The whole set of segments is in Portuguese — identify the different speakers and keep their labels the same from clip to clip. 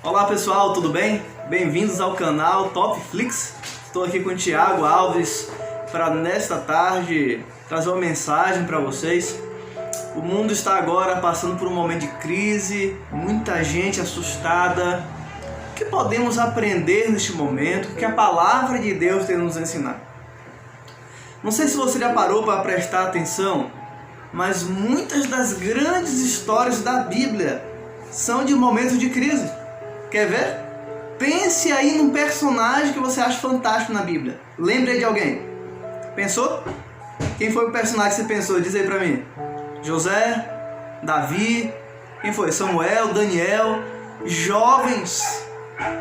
Speaker 1: Olá pessoal, tudo bem? Bem-vindos ao canal Topflix. Estou aqui com o Thiago Alves para nesta tarde trazer uma mensagem para vocês. O mundo está agora passando por um momento de crise, muita gente assustada. O que podemos aprender neste momento? O que a palavra de Deus tem a nos ensinar? Não sei se você já parou para prestar atenção, mas muitas das grandes histórias da Bíblia são de momentos de crise. Quer ver? Pense aí num personagem que você acha fantástico na Bíblia. Lembre de alguém. Pensou? Quem foi o personagem que você pensou? Diz aí pra mim. José, Davi, quem foi? Samuel, Daniel, jovens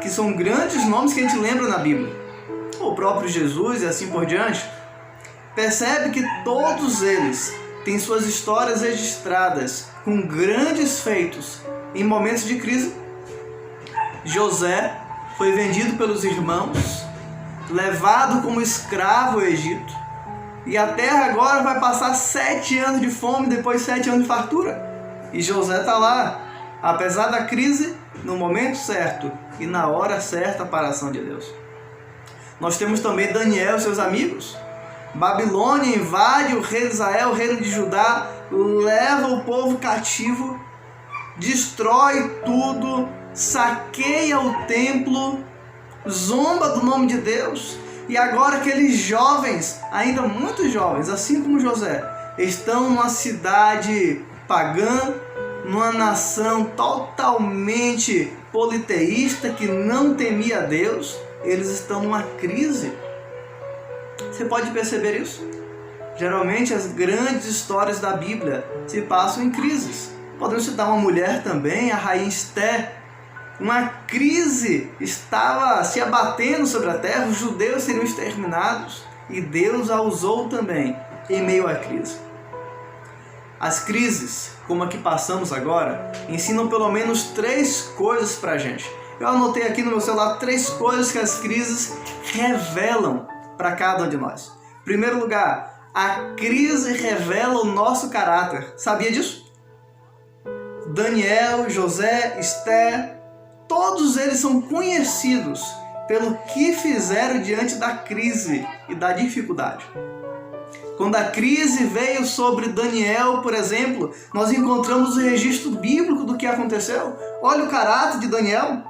Speaker 1: que são grandes nomes que a gente lembra na Bíblia. O próprio Jesus e assim por diante. Percebe que todos eles têm suas histórias registradas com grandes feitos em momentos de crise. José foi vendido pelos irmãos, levado como escravo ao Egito, e a terra agora vai passar 7 anos de fome, depois 7 anos de fartura. E José está lá, apesar da crise, no momento certo e na hora certa para a ação de Deus. Nós temos também Daniel e seus amigos. Babilônia invade o rei de Israel, o reino de Judá, leva o povo cativo, destrói tudo, saqueia o templo, zomba do nome de Deus. E agora aqueles jovens, ainda muito jovens, assim como José, estão numa cidade pagã, numa nação totalmente politeísta que não temia a Deus. Eles estão numa crise. Você pode perceber isso? Geralmente as grandes histórias da Bíblia se passam em crises. Podemos citar uma mulher também, a rainha Esther. Uma crise estava se abatendo sobre a terra, os judeus seriam exterminados e Deus a usou também em meio à crise. As crises, como a que passamos agora, ensinam pelo menos 3 coisas para a gente. Eu anotei aqui no meu celular 3 coisas que as crises revelam para cada um de nós. Em primeiro lugar, a crise revela o nosso caráter. Sabia disso? Daniel, José, Esther, todos eles são conhecidos pelo que fizeram diante da crise e da dificuldade. Quando a crise veio sobre Daniel, por exemplo, nós encontramos o registro bíblico do que aconteceu. Olha o caráter de Daniel.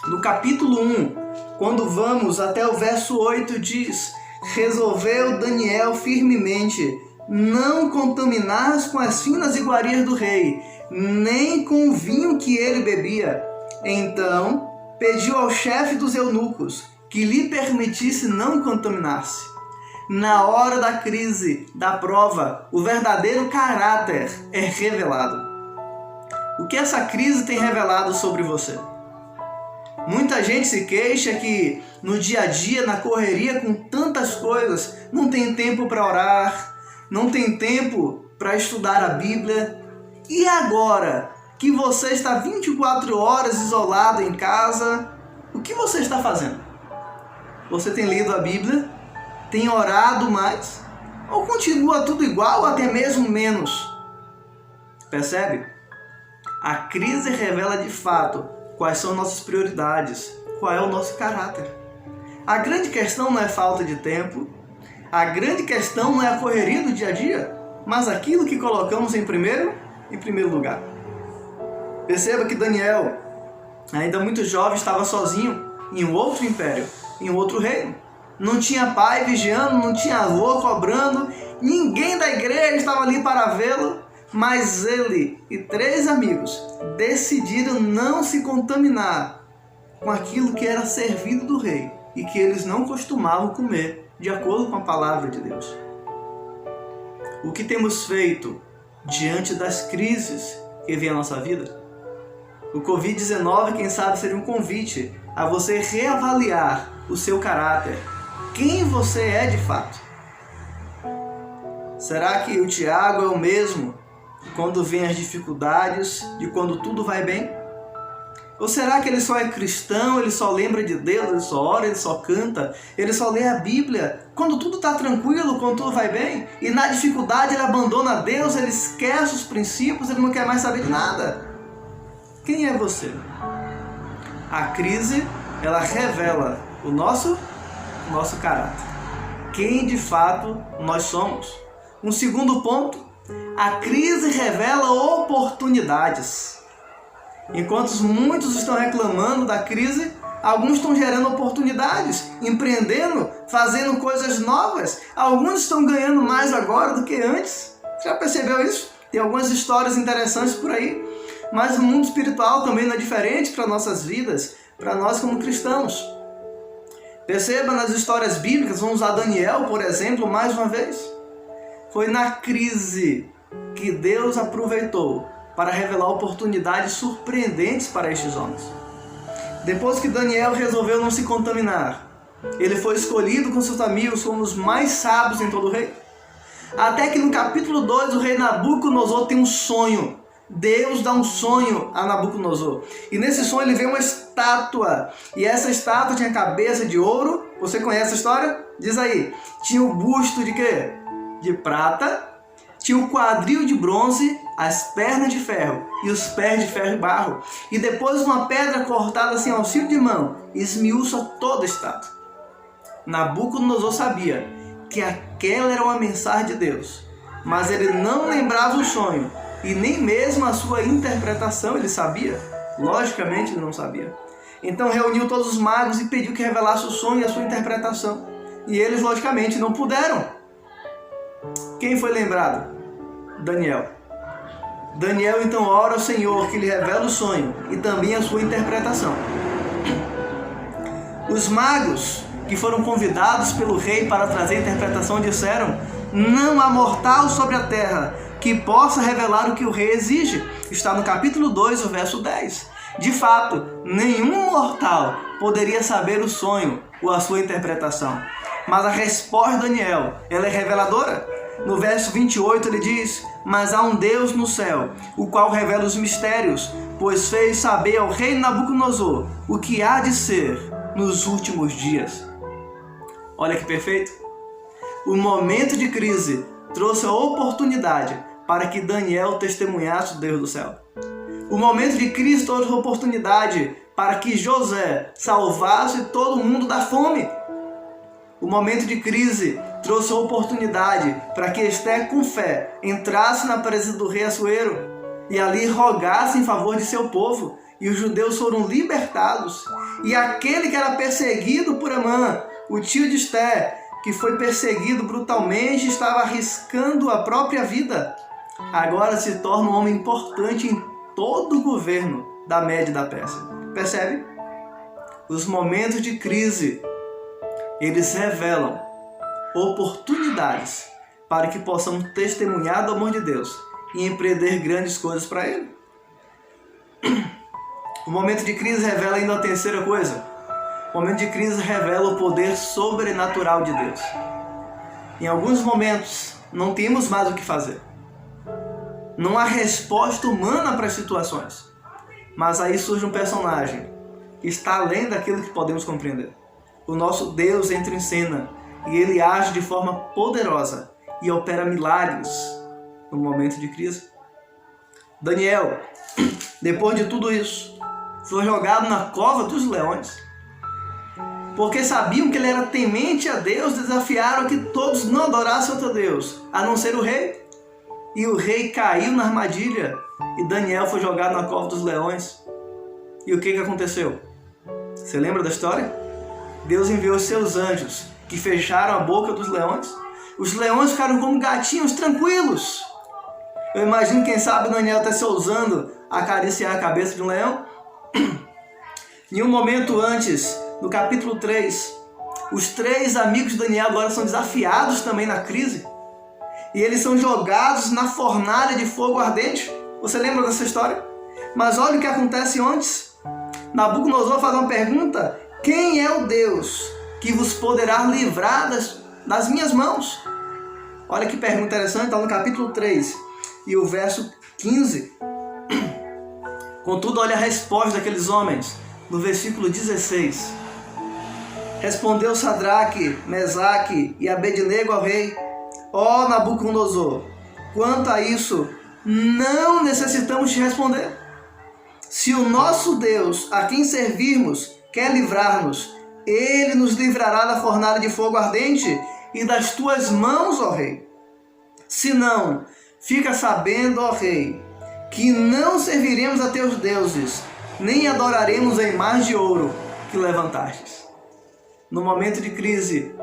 Speaker 1: No capítulo 1, quando vamos até o verso 8, diz: resolveu Daniel firmemente não contaminar-se com as finas iguarias do rei, nem com o vinho que ele bebia. Então pediu ao chefe dos eunucos que lhe permitisse não contaminar-se. Na hora da crise, da prova, o verdadeiro caráter é revelado. O que essa crise tem revelado sobre você? Muita gente se queixa que no dia a dia, na correria com tantas coisas, não tem tempo para orar, não tem tempo para estudar a Bíblia. E agora que você está 24 horas isolado em casa, o que você está fazendo? Você tem lido a Bíblia? Tem orado mais? Ou continua tudo igual ou até mesmo menos? Percebe? A crise revela de fato quais são nossas prioridades, qual é o nosso caráter. A grande questão não é falta de tempo, a grande questão não é a correria do dia a dia, mas aquilo que colocamos em primeiro lugar. Perceba que Daniel, ainda muito jovem, estava sozinho em um outro império, em um outro reino. Não tinha pai vigiando, não tinha avô cobrando, ninguém da igreja estava ali para vê-lo, mas ele e 3 amigos decidiram não se contaminar com aquilo que era servido do rei e que eles não costumavam comer, de acordo com a palavra de Deus. O que temos feito diante das crises que vem à nossa vida? O Covid-19, quem sabe, seria um convite a você reavaliar o seu caráter, quem você é de fato. Será que o Tiago é o mesmo quando vem as dificuldades, de quando tudo vai bem? Ou será que ele só é cristão, ele só lembra de Deus, ele só ora, ele só canta, ele só lê a Bíblia quando tudo está tranquilo, quando tudo vai bem? E na dificuldade ele abandona Deus, ele esquece os princípios, ele não quer mais saber de nada. Quem é você? A crise, ela revela o nosso caráter. Quem de fato nós somos. Um segundo ponto, a crise revela oportunidades. Enquanto muitos estão reclamando da crise, alguns estão gerando oportunidades, empreendendo, fazendo coisas novas. Alguns estão ganhando mais agora do que antes. Já percebeu isso? Tem algumas histórias interessantes por aí. Mas o mundo espiritual também não é diferente para nossas vidas, para nós como cristãos. Perceba nas histórias bíblicas, vamos usar Daniel, por exemplo, mais uma vez. Foi na crise que Deus aproveitou para revelar oportunidades surpreendentes para estes homens. Depois que Daniel resolveu não se contaminar, ele foi escolhido com seus amigos como os mais sábios em todo o reino. Até que no capítulo 2 o rei Nabucodonosor tem um sonho. Deus dá um sonho a Nabucodonosor. E nesse sonho ele vê uma estátua. E essa estátua tinha cabeça de ouro. Você conhece a história? Diz aí. Tinha o busto de quê? De prata. Tinha o quadril de bronze, as pernas de ferro e os pés de ferro e barro. E depois uma pedra cortada assim ao auxílio de mão esmiuça toda a estátua. Nabucodonosor sabia que aquela era uma mensagem de Deus. Mas ele não lembrava o sonho. E nem mesmo a sua interpretação ele sabia. Logicamente ele não sabia. Então reuniu todos os magos e pediu que revelasse o sonho e a sua interpretação. E eles logicamente não puderam. Quem foi lembrado? Daniel. Daniel então ora ao Senhor que lhe revela o sonho e também a sua interpretação. Os magos que foram convidados pelo rei para trazer a interpretação disseram: não há mortal sobre a terra que possa revelar o que o rei exige. Está no capítulo 2, o verso 10. De fato, nenhum mortal poderia saber o sonho ou a sua interpretação. Mas a resposta de Daniel, ela é reveladora. No verso 28 ele diz: mas há um Deus no céu, o qual revela os mistérios, pois fez saber ao rei Nabucodonosor o que há de ser nos últimos dias. Olha que perfeito! O momento de crise trouxe a oportunidade para que Daniel testemunhasse o Deus do céu. O momento de crise trouxe a oportunidade para que José salvasse todo mundo da fome. O momento de crise trouxe a oportunidade para que Esté, com fé, entrasse na presença do rei Assuero e ali rogasse em favor de seu povo. E os judeus foram libertados. E aquele que era perseguido por Amã, o tio de Esté, que foi perseguido brutalmente, estava arriscando a própria vida, agora se torna um homem importante em todo o governo da Média e da Pérsia. Percebe? Os momentos de crise, eles revelam oportunidades para que possamos testemunhar do amor de Deus e empreender grandes coisas para Ele. O momento de crise revela ainda a terceira coisa. O momento de crise revela o poder sobrenatural de Deus. Em alguns momentos, não temos mais o que fazer. Não há resposta humana para as situações. Mas aí surge um personagem que está além daquilo que podemos compreender. O nosso Deus entra em cena e Ele age de forma poderosa e opera milagres no momento de crise. Daniel, depois de tudo isso, foi jogado na cova dos leões. Porque sabiam que ele era temente a Deus, desafiaram que todos não adorassem outro Deus, a não ser o rei. E o rei caiu na armadilha e Daniel foi jogado na cova dos leões. E o que aconteceu? Você lembra da história? Deus enviou os seus anjos que fecharam a boca dos leões. Os leões ficaram como gatinhos tranquilos. Eu imagino, quem sabe, Daniel até se ousando acariciar a cabeça de um leão. Em um momento antes, no capítulo 3, os 3 amigos de Daniel agora são desafiados também na crise. E eles são jogados na fornalha de fogo ardente. Você lembra dessa história? Mas olha o que acontece antes. Nabucodonosor faz uma pergunta: quem é o Deus que vos poderá livrar das minhas mãos? Olha que pergunta interessante, está no capítulo 3 e o verso 15. Contudo, olha a resposta daqueles homens, no versículo 16. Respondeu Sadraque, Mesaque e Abednego ao rei: ó Nabucodonosor, quanto a isso, não necessitamos te responder. Se o nosso Deus, a quem servirmos, quer livrar-nos, Ele nos livrará da fornalha de fogo ardente e das tuas mãos, ó Rei. Se não, fica sabendo, ó Rei, que não serviremos a teus deuses, nem adoraremos a imagem de ouro que levantastes. No momento de crise,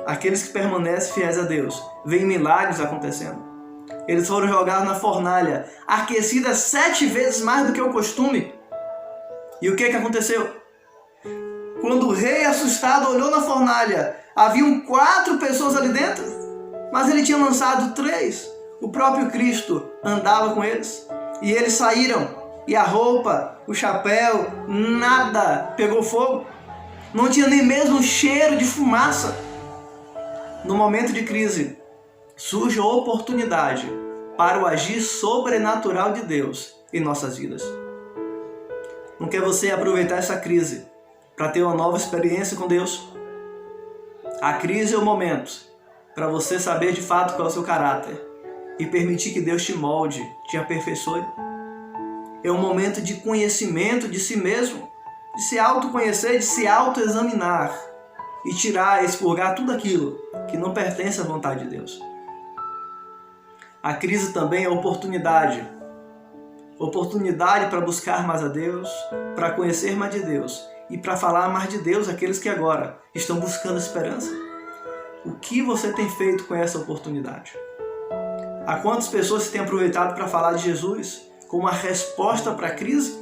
Speaker 1: aqueles que permanecem fiéis a Deus, veem milagres acontecendo. Eles foram jogados na fornalha, aquecida 7 vezes mais do que o costume. E o que aconteceu? Quando o rei, assustado, olhou na fornalha, haviam 4 pessoas ali dentro, mas ele tinha lançado 3. O próprio Cristo andava com eles. E eles saíram, e a roupa, o chapéu, nada pegou fogo. Não tinha nem mesmo um cheiro de fumaça. No momento de crise, surge a oportunidade para o agir sobrenatural de Deus em nossas vidas. Não quer você aproveitar essa crise para ter uma nova experiência com Deus? A crise é o momento para você saber de fato qual é o seu caráter e permitir que Deus te molde, te aperfeiçoe. É um momento de conhecimento de si mesmo, de se autoconhecer, de se autoexaminar e tirar, expurgar tudo aquilo que não pertence à vontade de Deus. A crise também é oportunidade. Oportunidade para buscar mais a Deus, para conhecer mais de Deus e para falar mais de Deus àqueles que agora estão buscando esperança. O que você tem feito com essa oportunidade? Há quantas pessoas têm aproveitado para falar de Jesus como uma resposta para a crise?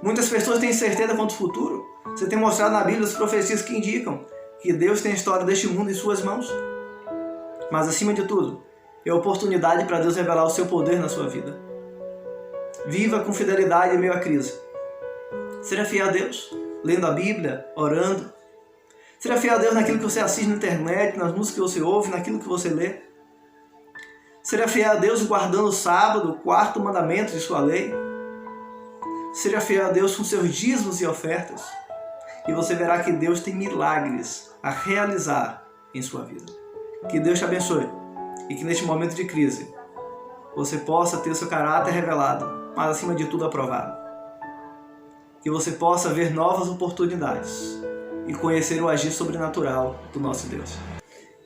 Speaker 1: Muitas pessoas têm certeza quanto ao futuro. Você tem mostrado na Bíblia as profecias que indicam que Deus tem a história deste mundo em suas mãos. Mas acima de tudo, é oportunidade para Deus revelar o seu poder na sua vida. Viva com fidelidade em meio à crise. Seja fiel a Deus, lendo a Bíblia, orando. Seja fiel a Deus naquilo que você assiste na internet, nas músicas que você ouve, naquilo que você lê. Seja fiel a Deus guardando o sábado, o 4º mandamento de sua lei. Seja fiel a Deus com seus dízimos e ofertas. E você verá que Deus tem milagres a realizar em sua vida. Que Deus te abençoe. E que neste momento de crise, você possa ter o seu caráter revelado, mas acima de tudo aprovado. Que você possa ver novas oportunidades e conhecer o agir sobrenatural do nosso Deus.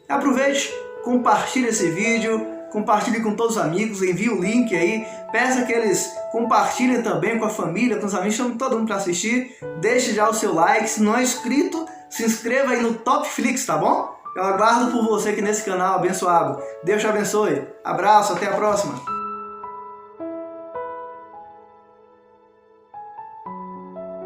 Speaker 1: Aproveite, compartilhe esse vídeo, compartilhe com todos os amigos, envie o link aí, peça que eles compartilhem também com a família, com os amigos, chame todo mundo para assistir, deixe já o seu like, se não é inscrito, se inscreva aí no Topflix, tá bom? Eu aguardo por você aqui nesse canal abençoado. Deus te abençoe. Abraço, até a próxima.